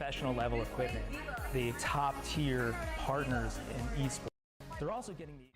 professional level equipment, the top tier partners in esports. They're also getting the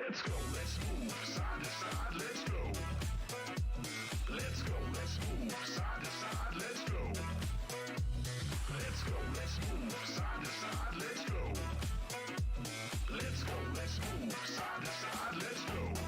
Let's go, let's move side to side, let's go. Let's go, let's move side to side, let's go. Let's go, let's move side to side, let's go. Let's go, let's move side to side, let's go.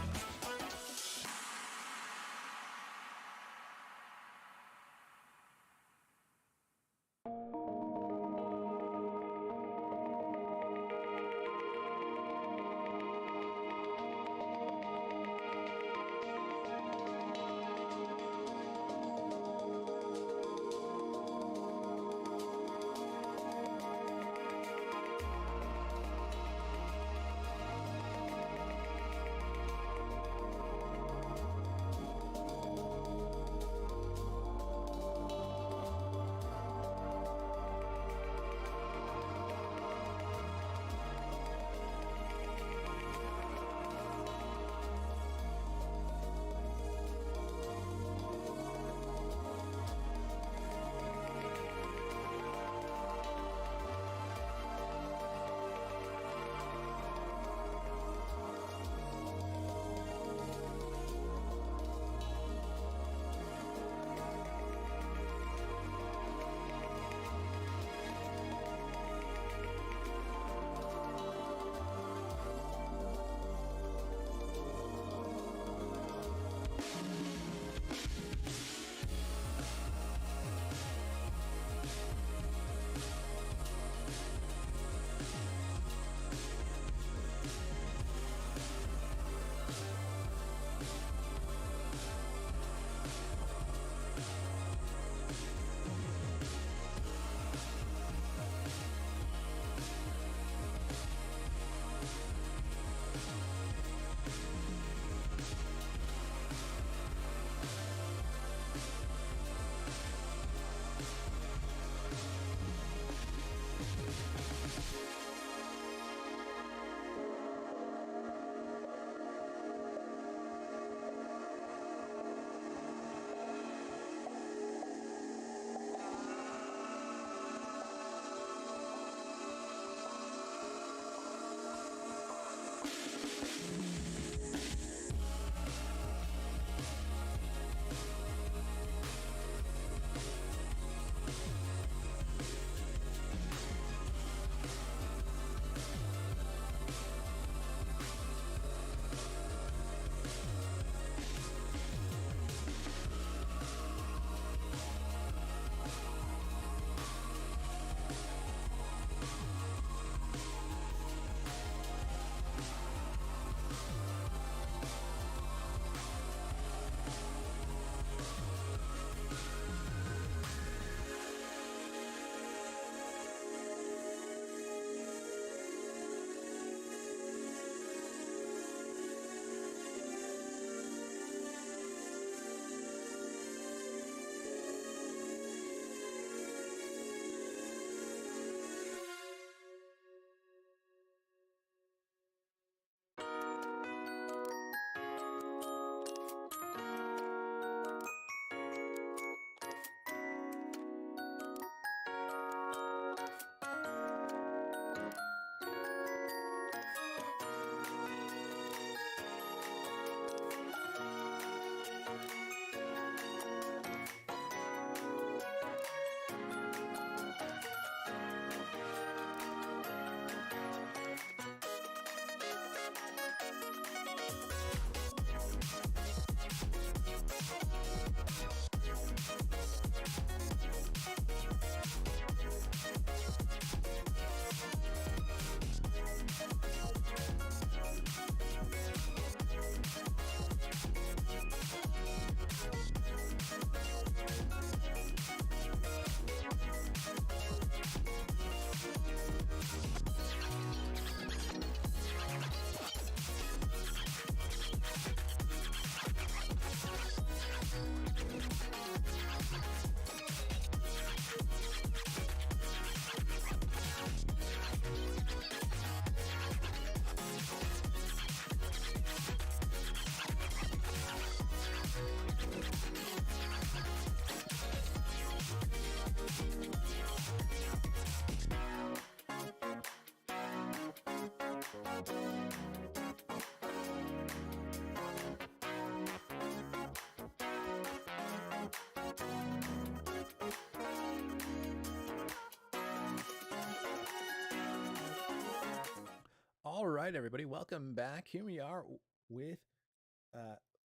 right, everybody, welcome back. Here we are with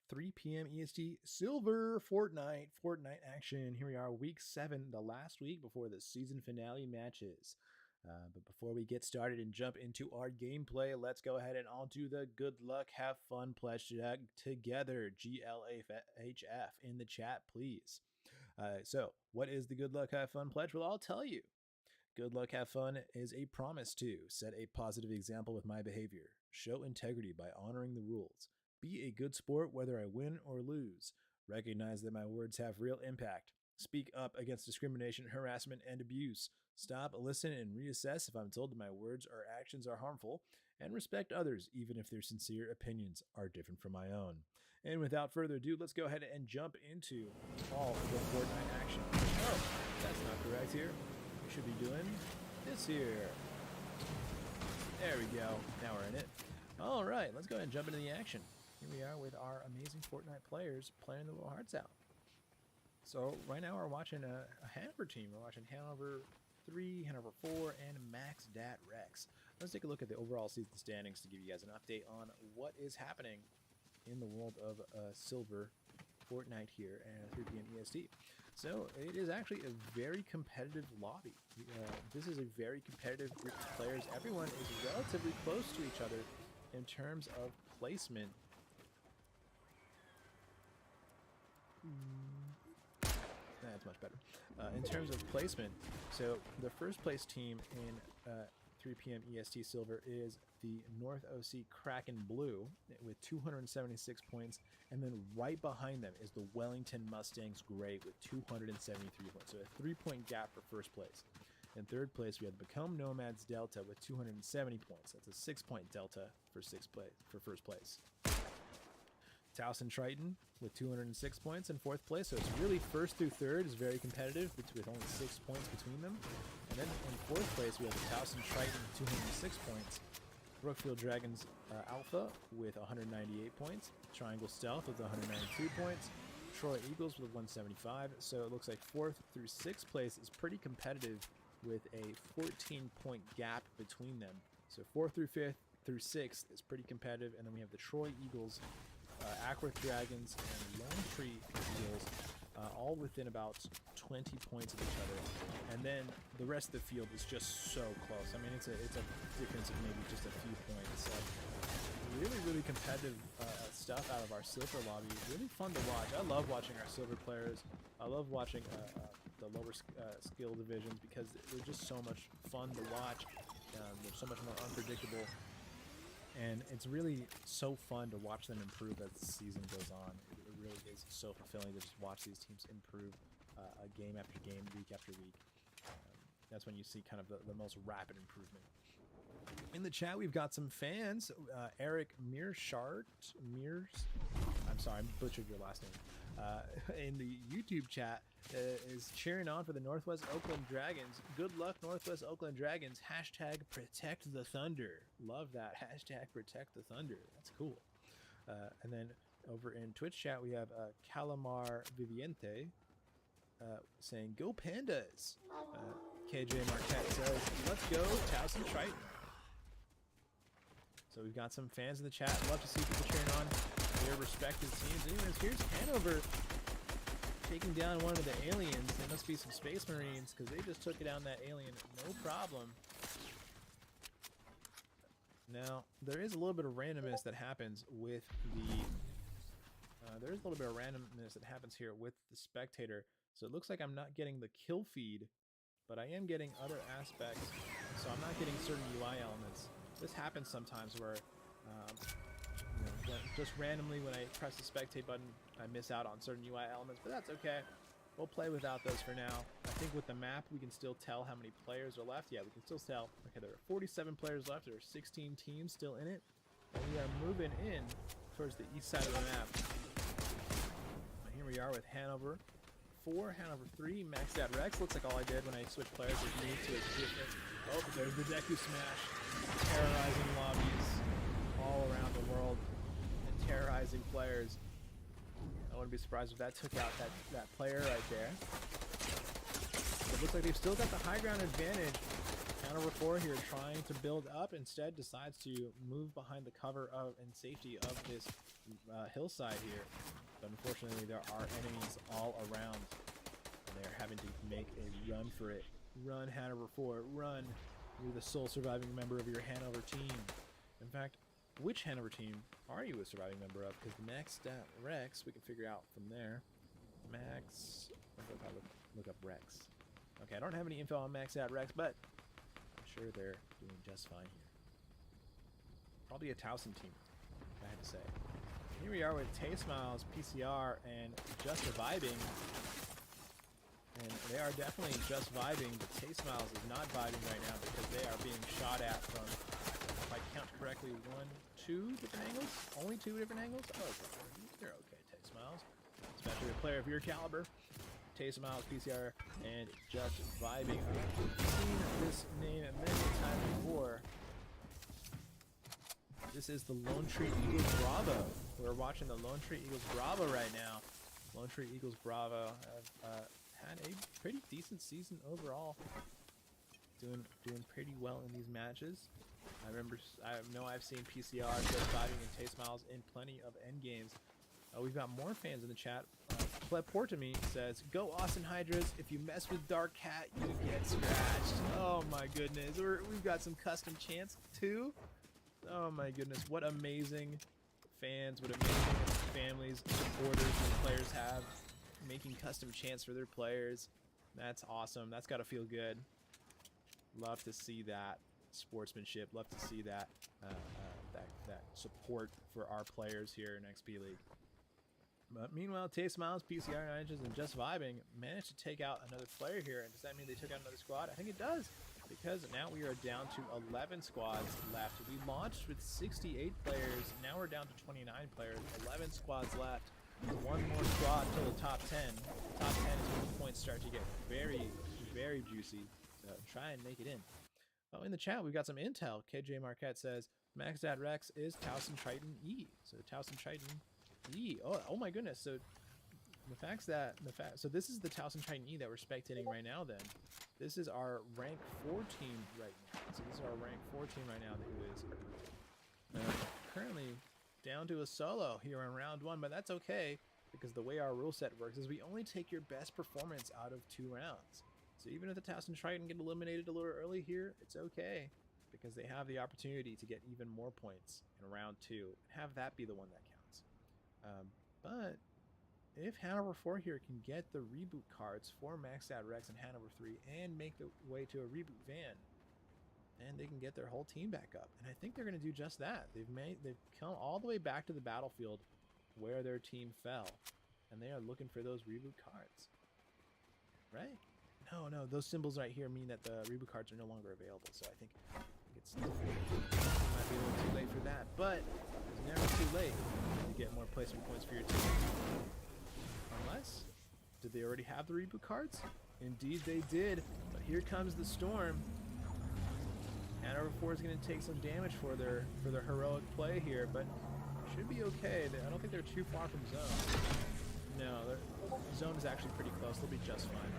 3 p.m. EST Silver Fortnite action. Here we are, week 7, the last week before the season finale matches. But before we get started and jump into our gameplay, let's go ahead and all do the good luck, have fun pledge together. GLHF in the chat, please. So, what is the good luck, have fun pledge? Well, I'll tell you. Good luck, have fun is a promise to set a positive example with my behavior, show integrity by honoring the rules, be a good sport whether I win or lose, recognize that my words have real impact, speak up against discrimination, harassment, and abuse, stop, listen, and reassess if I'm told that my words or actions are harmful, and respect others even if their sincere opinions are different from my own. And without further ado, let's go ahead and jump into all the Fortnite action. Oh, that's not correct here. Should be doing this here. There we go. Now we're in it. All right, let's go ahead and jump into the action. Here we are with our amazing Fortnite players playing their little hearts out. So right now we're watching a Hanover team. We're watching Hanover 3, Hanover 4, and Max Dat Rex. Let's take a look at the overall season standings to give you guys an update on what is happening in the world of Silver Fortnite here at 3 p.m. EST. So it is actually a very competitive lobby. This is a very competitive group of players. Everyone is relatively close to each other in terms of placement. That's much better. In terms of placement, so the first place team in 3 p.m. EST Silver is the North OC Kraken Blue with 276 points, and then right behind them is the Wellington Mustangs Gray with 273 points. So a 3-point gap for first place. In third place, we have the Become Nomads Delta with 270 points. That's a 6-point delta for first place. Towson Triton with 206 points in fourth place. So it's really first through third is very competitive with only 6 points between them. And then in fourth place, we have the Towson Triton with 206 points. Brookfield Dragons Alpha with 198 points. Triangle Stealth with 192 points. Troy Eagles with 175. So it looks like 4th through 6th place is pretty competitive with a 14-point gap between them. So 4th through 5th through 6th is pretty competitive. And then we have the Troy Eagles, Ackworth Dragons, and Lone Tree Eagles, all within about 20 points of each other. And then the rest of the field is just so close. I mean, it's a difference of maybe just a few points. So really competitive stuff out of our Silver lobby. Really fun to watch. I love watching our Silver players. I love watching the lower skill divisions because they're just so much fun to watch. They're so much more unpredictable. And it's really so fun to watch them improve as the season goes on. It really is so fulfilling to just watch these teams improve game after game, week after week. That's when you see kind of the most rapid improvement. In the chat, we've got some fans. Eric Mearshart, I'm sorry, I butchered your last name. In the YouTube chat, is cheering on for the Northwest Oakland Dragons. Good luck, Northwest Oakland Dragons. Hashtag protect the Thunder. Love that. Hashtag protect the Thunder. That's cool. And then over in Twitch chat, we have Calamar Viviente saying, go Pandas. KJ Marquette says, let's go Towson Triton. So we've got some fans in the chat. Love to see people cheering on their respective teams. Anyways, here's Hanover taking down one of the aliens. They must be some Space Marines because they just took down that alien no problem. Now, there is a little bit of randomness that happens with the... here with the spectator. So it looks like I'm not getting the kill feed, but I am getting other aspects. So I'm not getting certain UI elements. This happens sometimes where just randomly when I press the spectate button, I miss out on certain UI elements, but that's okay. We'll play without those for now. I think with the map, we can still tell how many players are left. Yeah, we can still tell. Okay, there are 47 players left. There are 16 teams still in it. And we are moving in towards the east side of the map. And here we are with Hanover 4, Hanover 3, Max Dat Rex. Looks like all I did when I switched players was move to a different... Oh, but there's the Deku Smash. Terrorizing lobbies all around the world. And terrorizing players. I wouldn't be surprised if that took out that player right there. It looks like they've still got the high ground advantage. Hanover 4 here trying to build up, instead decides to move behind the cover of and safety of this hillside here. But unfortunately, there are enemies all around, and they're having to make a run for it. Run, Hanover 4, run! You're the sole surviving member of your Hanover team. In fact, which Hanover team are you a surviving member of? Because Max Rex, we can figure out from there. Max, look up Rex. Okay, I don't have any info on Max Rex, but I'm sure they're doing just fine here. Probably a Towson team, I had to say. Here we are with Taysmiles, PCR, and Just Vibing. And they are definitely just vibing, but Taysmiles is not vibing right now because they are being shot at from, if I count correctly, 2 different angles? Only 2 different angles? Oh, okay. You're okay, Taysmiles. Especially a player of your caliber. Taysmiles, PCR, and Just Vibing. I've seen this name many times before. This is the Lone Tree Eagles Bravo. We're watching the Lone Tree Eagles Bravo right now. Lone Tree Eagles Bravo have had a pretty decent season overall. Doing pretty well in these matches. I know I've seen PCR, Just Vibing, and Taysmiles in plenty of end games. We've got more fans in the chat. Pleportamy says, "Go Austin Hydras. If you mess with Dark Cat, you get scratched." Oh my goodness. We've got some custom chants too. Oh my goodness. What amazing fans, what amazing families, supporters, and players have making custom chants for their players. That's awesome. That's got to feel good. Love to see that sportsmanship. Love to see that that support for our players here in XP League. But meanwhile, Taysmiles, PCR 9 inches, and Just Vibing managed to take out another player here. And does that mean they took out another squad? I think it does, because now we are down to 11 squads left. We launched with 68 players. Now we're down to 29 players. 11 squads left. One more squad till the top 10. The top 10 is when the points start to get very, very juicy. So try and make it in. Oh, in the chat, we've got some intel. KJ Marquette says, Max Rex is Towson Triton E. So Towson Triton E. Oh my goodness. So so this is the Towson Triton E that we're spectating right now then. This is our rank 4 team right now. So this is our rank 4 team right now who is currently down to a solo here in round 1, but that's okay, because the way our rule set works is we only take your best performance out of 2 rounds. So even if the Towson Triton get eliminated a little early here, it's okay, because they have the opportunity to get even more points in round 2 and have that be the one that counts. But if Hanover 4 here can get the reboot cards for Max Rex and Hanover 3 and make the way to a reboot van, and they can get their whole team back up. And I think they're going to do just that. They've come all the way back to the battlefield where their team fell, and they are looking for those reboot cards. Right? No, those symbols right here mean that the reboot cards are no longer available. So I think it might be a little too late for that, but it's never too late to get more placement points for your team. Unless, did they already have the reboot cards? Indeed they did, but here comes the storm. Hanover 4 is going to take some damage for their heroic play here, but should be okay. I don't think they're too far from zone. No, the zone is actually pretty close. They'll be just fine.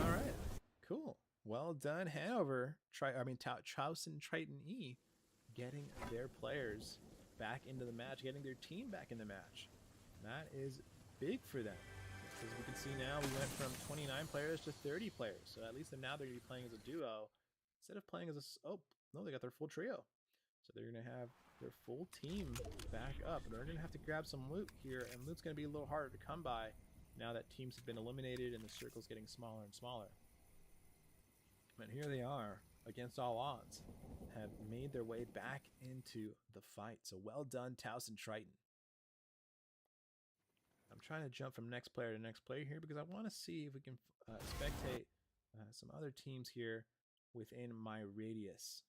All right, cool. Well done, Hanover. Towson Triton E getting their players back into the match, getting their team back in the match. That is big for them. As we can see now, we went from 29 players to 30 players. So at least now they're going to be playing as a duo instead of playing as a... Oh, no, they got their full trio. So they're going to have their full team back up. And they're going to have to grab some loot here. And loot's going to be a little harder to come by now that teams have been eliminated and the circle's getting smaller and smaller. But here they are, against all odds, have made their way back into the fight. So well done, Towson Triton. I'm trying to jump from next player to next player here because I want to see if we can spectate some other teams here within my radius.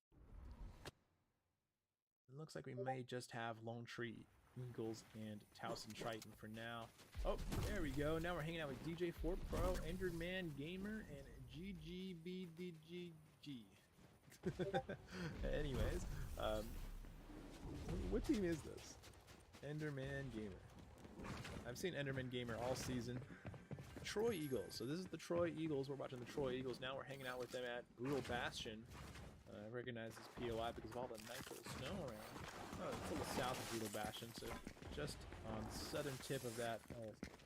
It looks like we may just have Lone Tree Eagles and Towson Triton for now. Oh, there we go. Now we're hanging out with DJ Fort Pro, Endered Man Gamer, and GGBDGG. Anyways, what team is this? Enderman Gamer. I've seen Enderman Gamer all season. Troy Eagles. So this is the Troy Eagles. We're watching the Troy Eagles now. We're hanging out with them at Brutal Bastion. I recognize this POI because of all the nice little snow around. Oh, it's a little south of Brutal Bastion, so just on the southern tip of that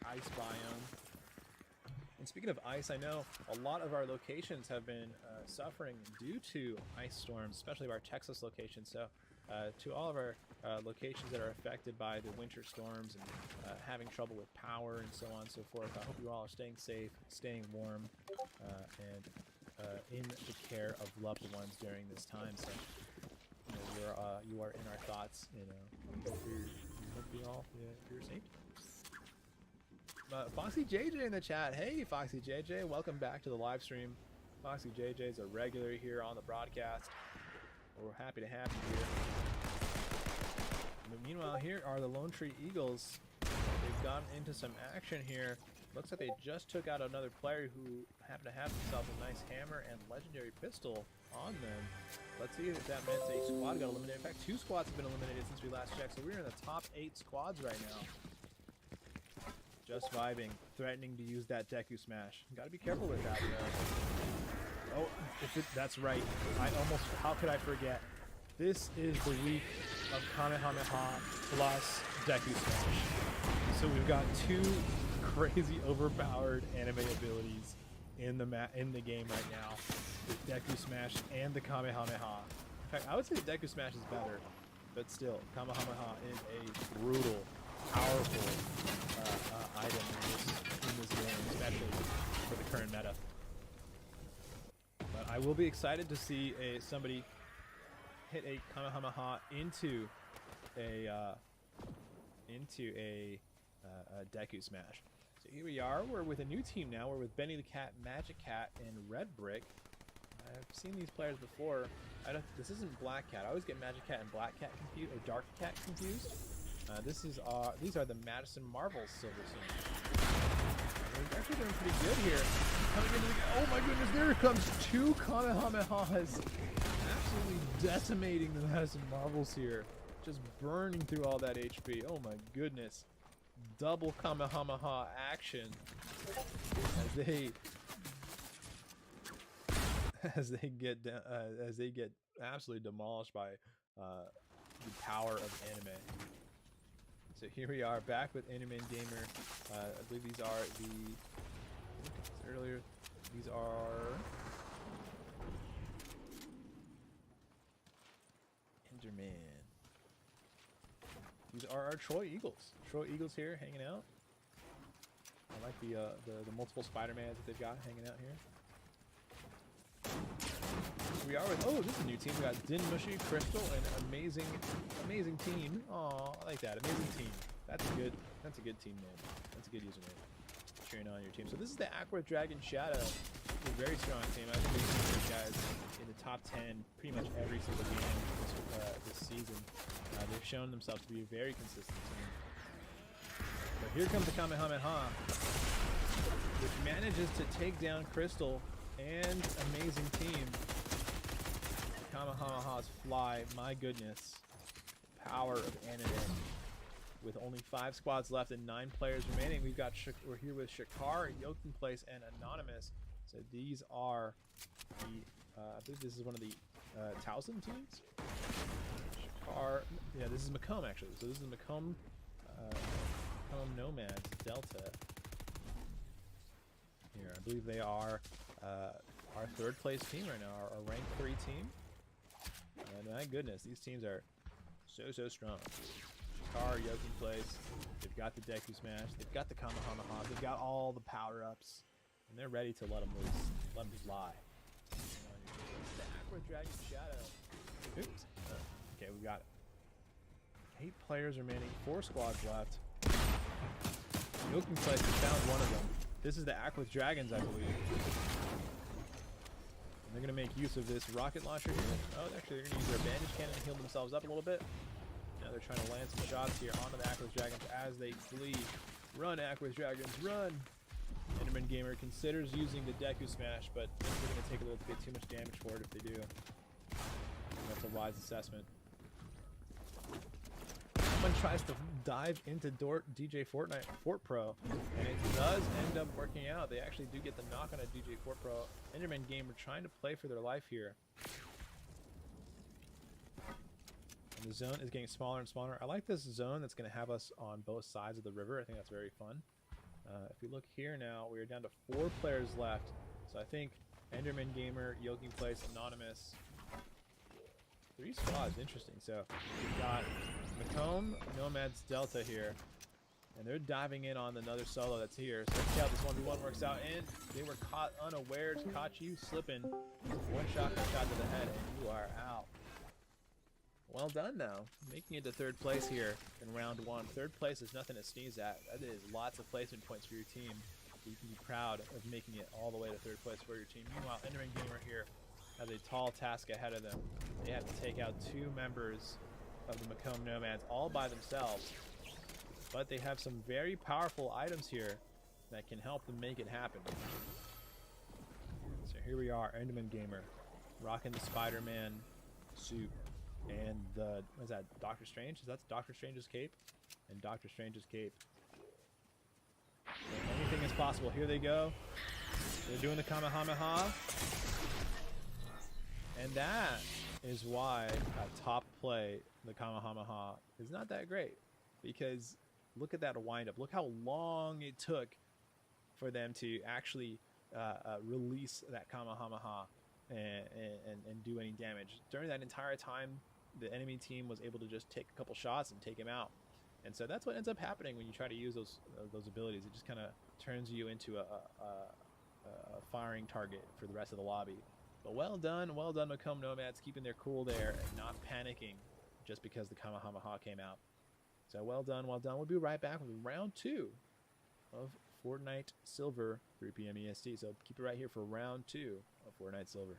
ice biome. And speaking of ice, I know a lot of our locations have been suffering due to ice storms, especially of our Texas location. So to all of our locations that are affected by the winter storms and having trouble with power and so on and so forth, I hope you all are staying safe, staying warm, and in the care of loved ones during this time. So you are in our thoughts. Hope you all you're safe. Foxy JJ in the chat. Hey, Foxy JJ, welcome back to the live stream. Foxy JJ is a regular here on the broadcast. We're happy to have you here. But meanwhile, here are the Lone Tree Eagles. They've gotten into some action here. Looks like they just took out another player who happened to have themselves a nice hammer and legendary pistol on them. Let's see if that meant a squad got eliminated. In fact, 2 squads have been eliminated since we last checked, so we're in the top 8 squads right now. Just vibing, threatening to use that Deku Smash. Gotta be careful with that, though. Oh, that's right. How could I forget? This is the week of Kamehameha plus Deku Smash. So we've got 2 crazy overpowered anime abilities in the game right now. The Deku Smash and the Kamehameha. In fact, I would say the Deku Smash is better, but still, Kamehameha is a brutal, powerful item in this game, especially for the current meta. But I will be excited to see somebody hit a Kamehameha into a Deku Smash. So here we are. We're with a new team now. We're with Benny the Cat, Magic Cat, and Red Brick. I've seen these players before. This isn't Black Cat. I always get Magic Cat and Black Cat confused, or Dark Cat confused. These are the Madison Marvels Silver Team. They're actually doing pretty good here. Coming into oh my goodness, there comes 2 Kamehamehas. Absolutely decimating the Madison Marvels here. Just burning through all that HP. Oh my goodness. Double Kamehameha action as they get absolutely demolished by the power of anime. So here we are back with Enderman Gamer. I believe these are these are Enderman. These are our Troy Eagles. Troy Eagles here hanging out. I like the multiple Spider-Mans that they've got hanging out here. We are with, this is a new team. We got Din Mushy, Crystal, and amazing team. Aw, I like that. Amazing team. That's a good team name. That's a good username. Cheering on your team. So this is the Aquatic Dragon Shadow. It's a very strong team. I think we've seen these guys in the top 10 pretty much every single game this season. They've shown themselves to be a very consistent team. But here comes the Kamehameha, which manages to take down Crystal and amazing team. Kamehamehas fly, my goodness. Power of anime. With only 5 squads left and 9 players remaining, we're here with Shakar, Yoken Place, and Anonymous. So these are the I believe this is one of the Towson teams. Shakar, yeah, this is Macomb actually. So this is Macomb Nomads Delta. Here, I believe they are our 3rd place team right now, our rank 3 team. And my goodness, these teams are so strong. Shakar, Yoken Place, they've got the Deku Smash, they've got the Kamehameha, they've got all the power-ups, and they're ready to let them loose, let them fly. The Aqua Dragon Shadow. Oops. Okay, we got 8 players remaining, 4 squads left. Yoken Place, we found one of them. This is the Aqua Dragons, I believe. They're going to make use of this rocket launcher here. Oh, actually, they're going to use their bandage cannon to heal themselves up a little bit. Now they're trying to land some shots here onto the Aquos Dragons as they flee. Run, Aquos Dragons, run! Enderman Gamer considers using the Deku Smash, but they're going to take a little bit too much damage for it if they do. That's a wise assessment. Someone tries to dive into DJ Fortnite Fort Pro, and it does end up working out. They actually do get the knock on a DJ Fort Pro. Enderman Gamer trying to play for their life here. And the zone is getting smaller and smaller. I like this zone that's going to have us on both sides of the river. I think that's very fun. If we look here now, we are down to 4 players left. So I think Enderman Gamer, Yoking Place, Anonymous. 3 squads, interesting. So we've got Macomb, Nomads, Delta here. And they're diving in on another solo that's here. So let's see how this 1v1 works out. And they were caught unawares. Caught you slipping. One shot to the head, and you are out. Well done, though. Making it to 3rd place here in round 1. 3rd place is nothing to sneeze at. That is lots of placement points for your team. You can be proud of making it all the way to 3rd place for your team. Meanwhile, Enderman Gamer here has a tall task ahead of them. They have to take out 2 members of the Macomb Nomads all by themselves. But they have some very powerful items here that can help them make it happen. So here we are, Enderman Gamer, rocking the Spider-Man suit and the, what is that, Doctor Strange? Is that Doctor Strange's cape? And Doctor Strange's cape. So anything is possible. Here they go. They're doing the Kamehameha. And that is why at top play, the Kamehameha is not that great. Because look at that windup. Look how long it took for them to actually release that Kamehameha and do any damage. During that entire time, the enemy team was able to just take a couple shots and take him out. And so that's what ends up happening when you try to use those abilities. It just kind of turns you into a firing target for the rest of the lobby. But well done, Macomb Nomads, keeping their cool there and not panicking just because the Kamehameha came out. So well done, well done. We'll be right back with round 2 of Fortnite Silver, 3 p.m. EST. So keep it right here for round 2 of Fortnite Silver.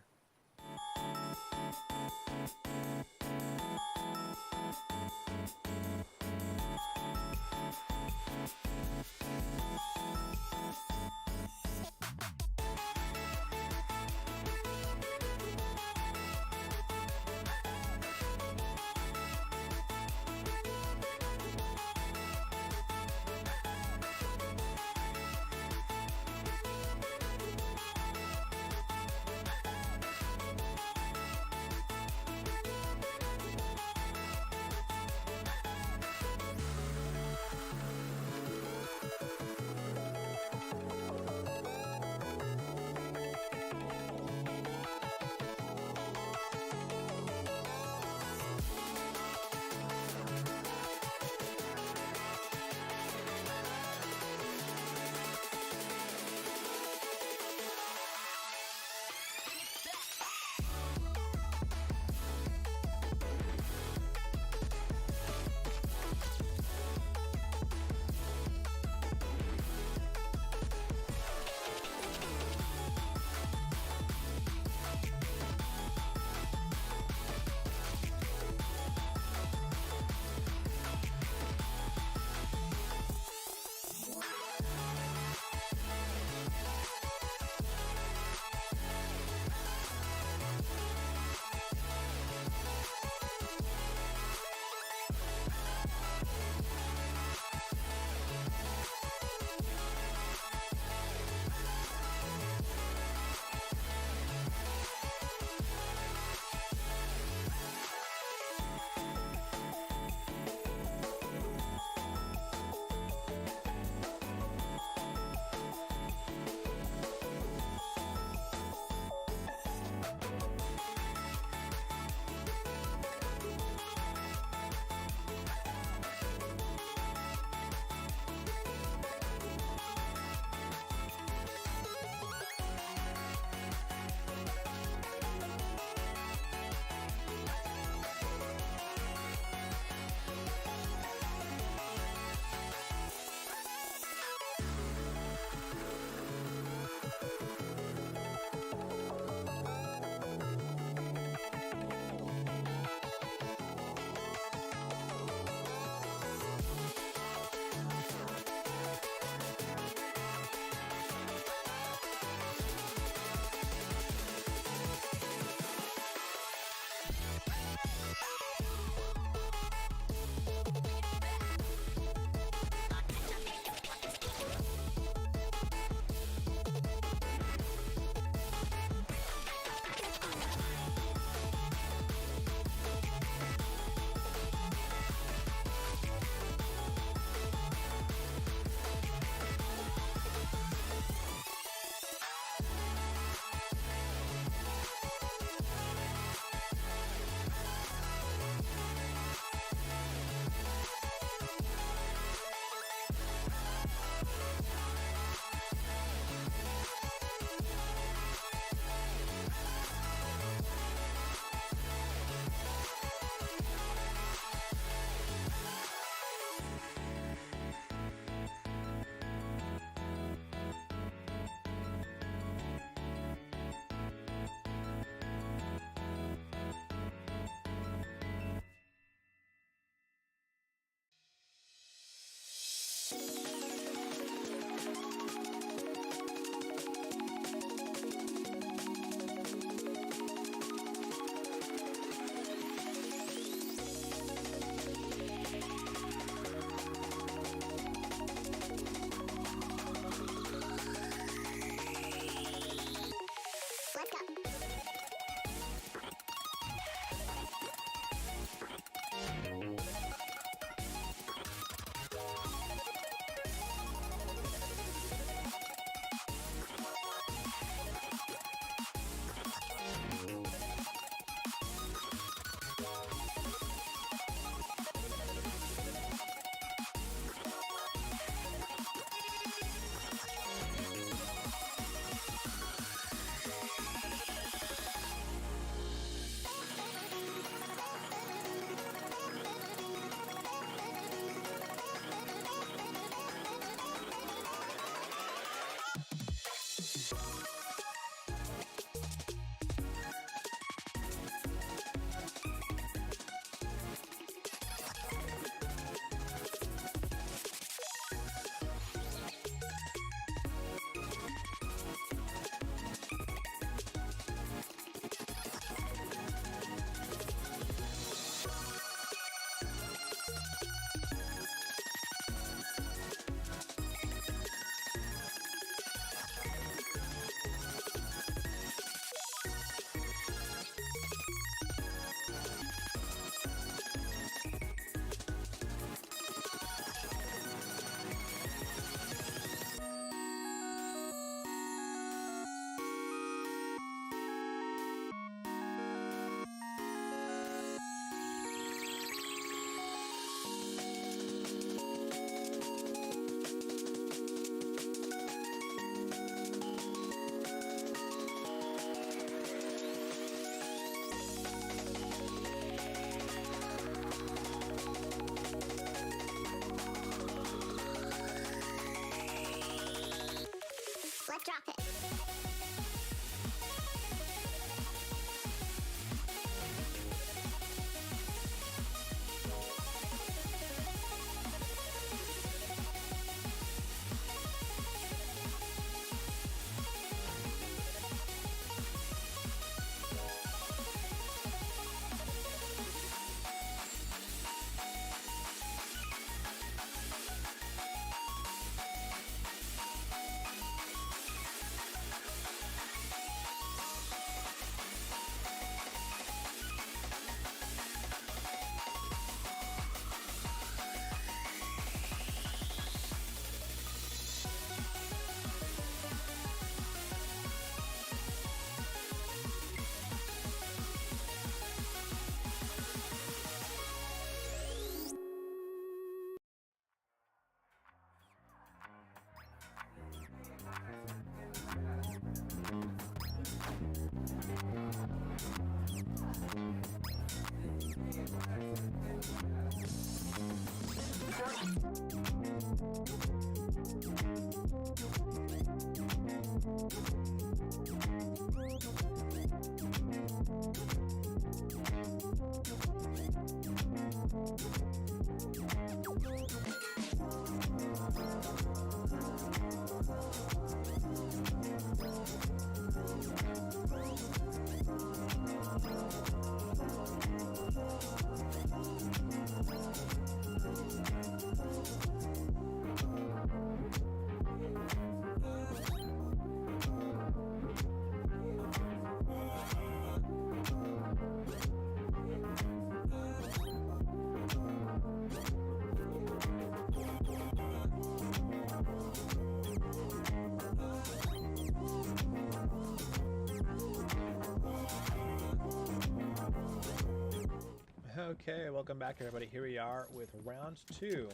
Okay, welcome back everybody. Here we are with round 2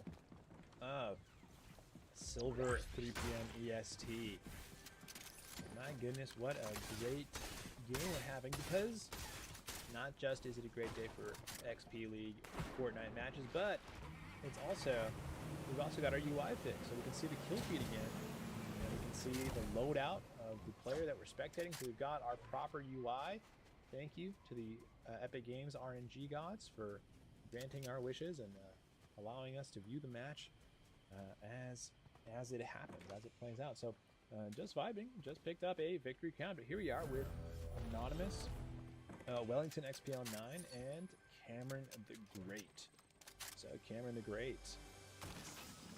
of Silver 3 p.m. EST. My goodness, what a great game we're having, because not just is it a great day for XP League Fortnite matches, but it's also, we've also got our UI fix, so we can see the kill feed again, and we can see the loadout of the player that we're spectating. So we've got our proper UI. Thank you to the Epic Games RNG gods for granting our wishes and allowing us to view the match as it happens, as it plays out. So just vibing, just picked up a victory count, but here we are with Anonymous, Wellington XPL9, and Cameron the Great. So Cameron the Great,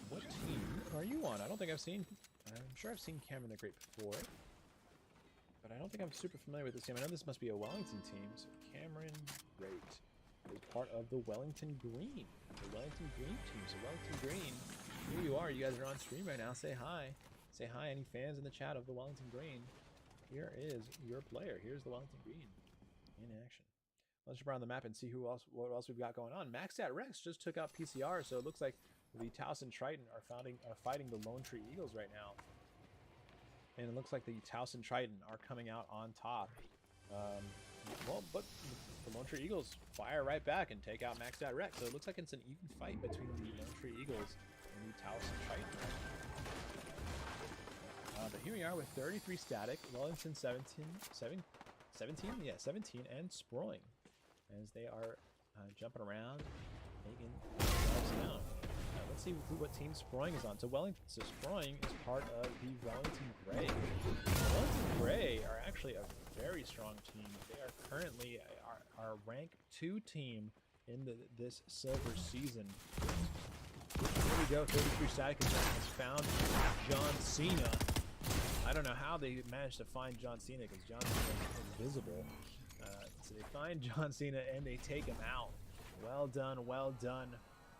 what team are you on? I don't think I've seen, I'm sure I've seen Cameron the Great before, but I don't think I'm super familiar with this team. I know this must be a Wellington team. So Cameron Great is part of the Wellington Green. The Wellington Green team. So Wellington Green, here you are. You guys are on stream right now. Say hi. Say hi, any fans in the chat of the Wellington Green. Here is your player. Here's the Wellington Green in action. Let's jump around the map and see what else we've got going on. Maxstat Rex just took out PCR, so it looks like the Towson Triton are fighting the Lone Tree Eagles right now. And it looks like the Towson Triton are coming out on top. Well, but the Lone Tree Eagles fire right back and take out Maxstat Rex. So it looks like it's an even fight between the Lone Tree Eagles and the Towson Triton. But here we are with 33 static, Wellington 17, and Sproing, as they are jumping around, making themselves known. Let's see what team Sproing is on. So Sproing is part of the Wellington Gray. The Wellington Gray are actually a very strong team. They are currently our rank 2 team in this silver season. Here we go. 33 static has found John Cena. I don't know how they managed to find John Cena, because John Cena is invisible. So they find John Cena and they take him out. Well done, well done.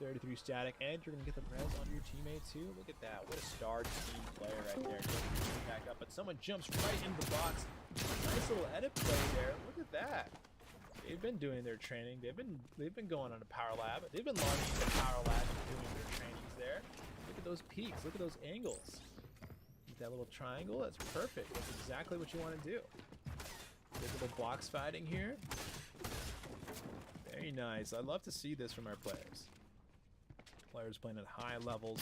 33 static, and you're gonna get the prez on your teammate too. Look at that, what a star team player right there. Back up, but someone jumps right into the box. Nice little edit play there. Look at that. They've been doing their training. They've been going on a power lab. They've been launching the power lab and doing their trainings there. Look at those peaks. Look at those angles. With that little triangle, that's perfect. That's exactly what you want to do. Good little box fighting here. Very nice. I love to see this from our players. Players playing at high levels.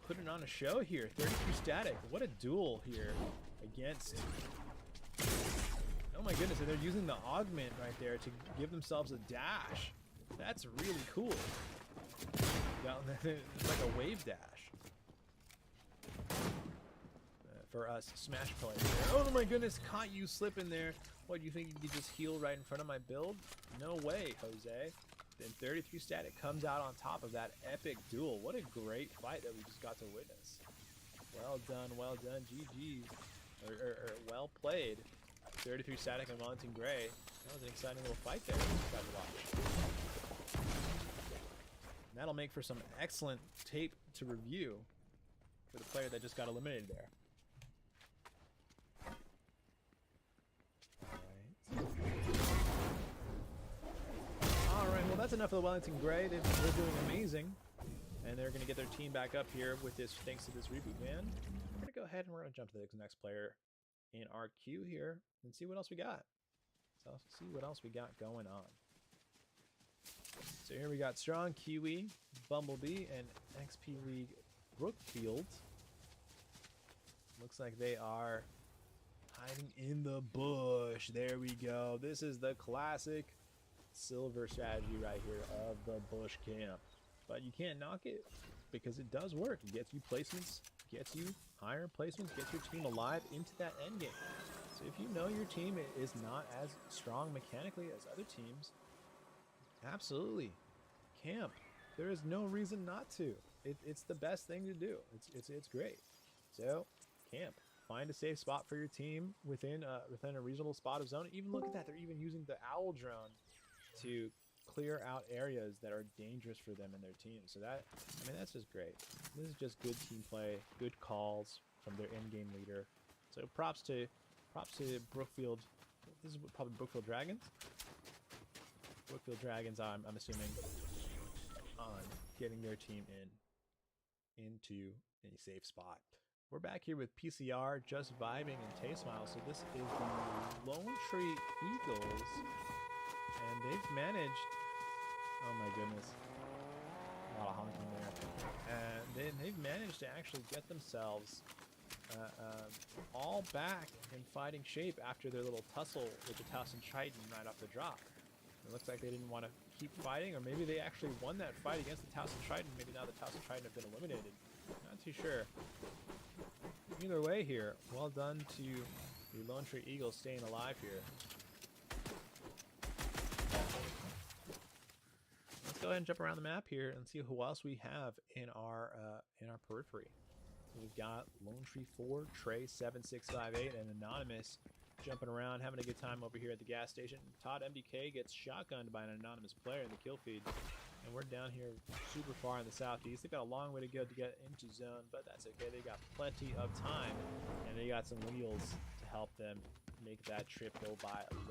Putting on a show here. 33 static. What a duel here against... Oh my goodness, and they're using the augment right there to give themselves a dash. That's really cool. It's like a wave dash. For us Smash players. Oh my goodness, caught you slipping there. What, do you think you could just heal right in front of my build? No way, Jose. Then 33 static comes out on top of that epic duel. What a great fight that we just got to witness. Well done, GG's. Or well played. 33 static and Wellington Gray. That was an exciting little fight there. Got to watch. And that'll make for some excellent tape to review for the player that just got eliminated there. Alright, well that's enough of the Wellington Gray. They're doing amazing. And they're going to get their team back up here with this, thanks to this reboot, man. We're going to go ahead and we're going to jump to the next player in our queue here and see what else we got. So let's see what else we got going on. So here we got Strong, Kiwi, Bumblebee, and XP League Brookfield. Looks like they are hiding in the bush. There we go. This is the classic silver strategy right here of the bush camp. But you can't knock it because it does work. It gets you placements, gets you higher placements, gets your team alive into that end game. So if you know your team is not as strong mechanically as other teams, absolutely camp. There is no reason not to. It's the best thing to do. It's great. So camp. Find a safe spot for your team within a reasonable spot of zone. Even look at that. They're even using the owl drone to clear out areas that are dangerous for them and their team. So that, I mean, that's just great. This is just good team play, good calls from their in-game leader. So props to Brookfield. This is probably Brookfield Dragons. Brookfield Dragons, I'm assuming, on getting their team into a safe spot. We're back here with PCR, Just Vibing, and Taysmile. So this is the Lone Tree Eagles, and they've managed. Oh my goodness, a lot of honking there. And they've managed to actually get themselves all back in fighting shape after their little tussle with the Towson Triton right off the drop. It looks like they didn't want to keep fighting, or maybe they actually won that fight against the Towson Triton. Maybe now the Towson Triton have been eliminated. Not too sure. Either way here, well done to the Lone Tree Eagles staying alive here. Let's go ahead and jump around the map here and see who else we have in our periphery. So we've got Lone Tree 4, Trey 7658, and Anonymous jumping around, having a good time over here at the gas station. Todd MDK gets shotgunned by an anonymous player in the kill feed. And we're down here super far in the southeast. They've got a long way to go to get into zone, but that's okay. They got plenty of time, and they got some wheels to help them make that trip go by a little